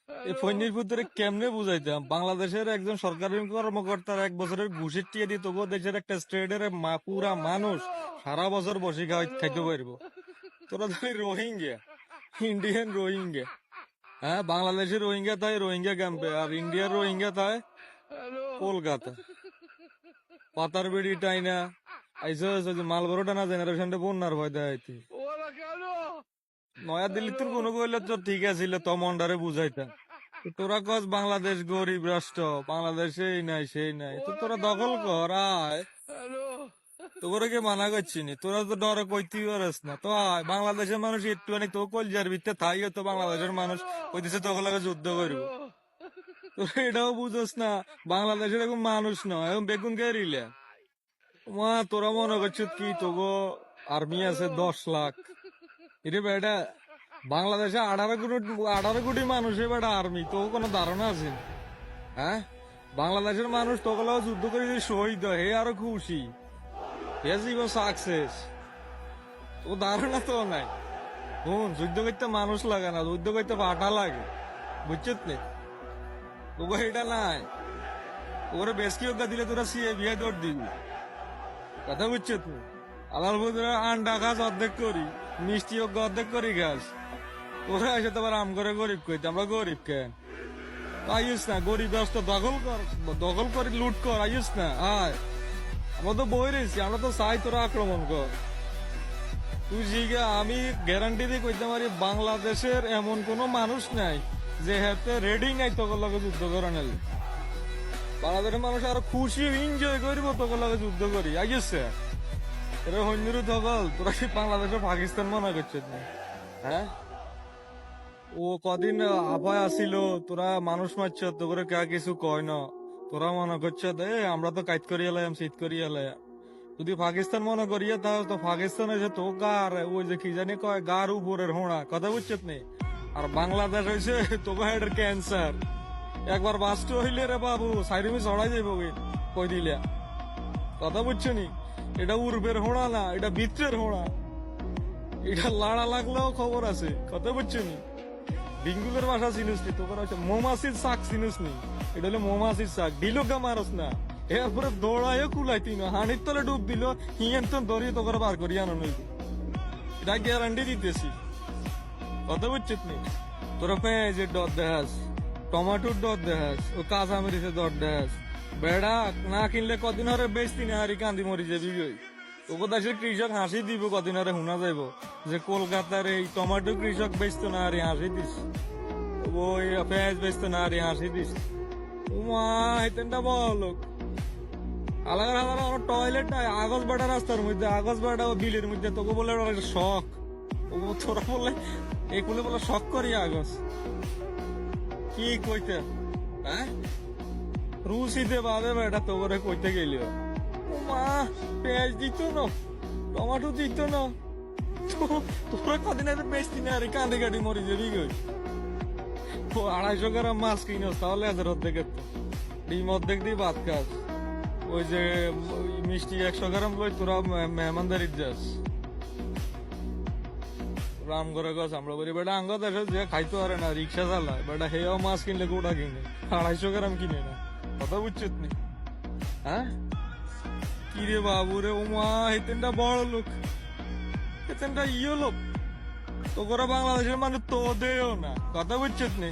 এই ফৈনির ভিতরে কেমনে বুঝাইতাম বাংলাদেশের একজন সরকারি কর্মকর্তার 1 বছরের ঘুষের টিয়া দিয়ে তবুও দেশের একটা স্টেটের পুরা মানুষ সারা বছর বসে খাইতে পারবো। তোরা তো রোহিঙ্গা, ইন্ডিয়ান রোহিঙ্গা। হ্যাঁ, বাংলাদেশের রোহিঙ্গা তাই রোহিঙ্গা ক্যাম্পে, আর ইন্ডিয়ার রোহিঙ্গা তাই কলকাতা। পাতার বেড়ি টাইনা আইসো মালবড় টানা জেনারেশনটা বন্যার ভয় দেখাইতে। নয়া দিল্লিতে কোনো কইলে তো ঠিক আছিল, তো মন্ডারে বুঝাইতাম। তোরা কস বাংলাদেশ গরিব রাষ্ট্র, বাংলাদেশ এই নাই সেই নাই, তো তোরা দখল কর আয়। তোরে কে মানা করছি নি, তোরা তো ডরে কইতেই পারস না, তো আয়। বাংলাদেশের মানুষ একটুখানি তো কলজার ভিতরে থাই, তো বাংলাদেশের মানুষ কইতেছে তোকে লাগে যুদ্ধ করবো। তোরা এটাও বুঝোস না বাংলাদেশের এখন মানুষ নয়, এখন বেগুন গেরিলে মা। তোরা মনে করছিস কি তোগো আর্মি আছে 10 লাখ? এটা বেটা বাংলাদেশে 18 কোটি মানুষের বেটা আর্মি, তো কোনো ধারণা আছে? হ্যাঁ, বাংলাদেশের মানুষ তোগুলো যুদ্ধ করে যদি শহীদ হয় হে আরো খুশি, হে জীবন সাকসেস। তো ধারণা তো নাই। যুদ্ধ করতে মানুষ লাগে না, যুদ্ধ করতে পাঠা লাগে, বুঝছিস নি? তোকে এটা নাই, তোরে বেশকি অজ্ঞা দিলে তোরা সিএ বিয়ে দৌড় দিবি, কথা বুঝছিস তুই? আলার বুধরা আন্ডা গাছ অর্ধেক করি, মিষ্টি অজ্ঞা অর্ধেক করি গাছ। তোরা এসে তোমার আম করে গরিব কইতে, আমরা গরিব কেন? আইস না, গরিব রাস্তা দখল করে লুট কর, আইস না আয়। আমরা তো বই রয়েছি, আমরা তো চাই তোরা আক্রমণ কর। তুই জিগা, আমি গ্যারান্টি দিয়ে কইতে পারি বাংলাদেশের এমন কোন মানুষ নাই যে হাতে রেডি নাই তোকে লগে যুদ্ধ করার নালি। বাংলাদেশের মানুষ আরো খুশি এনজয় করবো তোকে লগে যুদ্ধ করি, আইসছে। এরা হইনিরু দখল, তোরা কি বাংলাদেশে পাকিস্তান মনে করছিস না? হ্যাঁ, ও কদিন আপায় আসিল, তোরা মানুষ মারছ, তোরে কে কিছু কয় না। তোরা মনে করছ আমরা তো কাজ করিয়া লাইম, শীত করিয়া লাই। যদি পাকিস্তান মনে করিয়া তাও তো পাকিস্তান এসে তো গার ওই যে কি জানি কয় গার উপরের হোড়া, কথা বুঝছিস নি? আর বাংলাদেশ হয়েছে তোকে হেডের ক্যান্সার। একবার বাস্ট হইলে রে বাবু সাইরিমি চড়াই যাইব কই দিলে, কথা বুঝছো নি? এটা উর্বের হোড়া না, এটা ভিতরের হোড়া। এটা লাড়া লাগলেও খবর আছে, কথা বুঝছো নি? ডিঙ্গুলের বাসা চিনুস নি, তোর হচ্ছে মৌমাছির শাক চিনুস নি? এটা হলো মৌমাছির শাক, ডিলোকা মারস না। এরপরে দৌড়াইও কুলাইতি না, হানির তলে ডুব দিল, হিয়েন তো দড়িয়ে তোকে বার করিয়া আনো নইবি। এটা গ্যারান্টি দিতেছি, কথা বুঝছিস নি? তোরা পেঁয়াজের ডর দেখাস, টমাটোর ডর দেখাস, ও কাঁচা মরিচের ডর দেখাস। বেড়া না কিনলে কদিন হরে বেচতি না, হারি কান্দি মরি যাবি। তোকে দেশের কৃষক হাসি দিব কদিন হরে শুনা যাইব যে কলকাতার এই টমাটো কৃষক বেচতো না, হারি হাসি দিস। ওই পেঁয়াজ বেচতো না, হারি হাসি দিস। উমা হেতেনটা বল আলাদা আলাদা আমার টয়লেট নাই আগজ বাটা রাস্তার মধ্যে, আগজ বাটা বিলের মধ্যে। তোকে বলে শখ, তোরা বলে এগুলো বলে শখ করি আগজ। কি কইতে হ্যাঁ, রুসিতে বাদে বেটা তোরে কইতে গেলি মা পেঁয়াজ দিত না, টমাটো দিত না, তোরা কদিন আগে বেচতি না, আরে কাঁদে কাটি মরি যাবি গই। ও 250 গ্রাম মাছ কিনস তাহলে 1000 অর্ধেক, ডিম অর্ধেক দিয়ে ভাত খাস। ওই যে মিষ্টি 100 গ্রাম লই তোরা মেহমানদারির যাস। রাম করে গছ আমরা বলি বেটা আঙ্গ দেশে যে খাইতে পারে না, রিক্সা চালায় বেটা, হেও মাছ কিনলে গোটা কিনে 250 গ্রাম কিনে না, কথা বুঝছিস নি? হ্যাঁ, কি রে বাবু রে, উমা হেতেনটা বড় লোক, হেতেনটা লোক। তো করে বাংলাদেশের মানুষ তো দেও না, কথা বুঝছিস নি?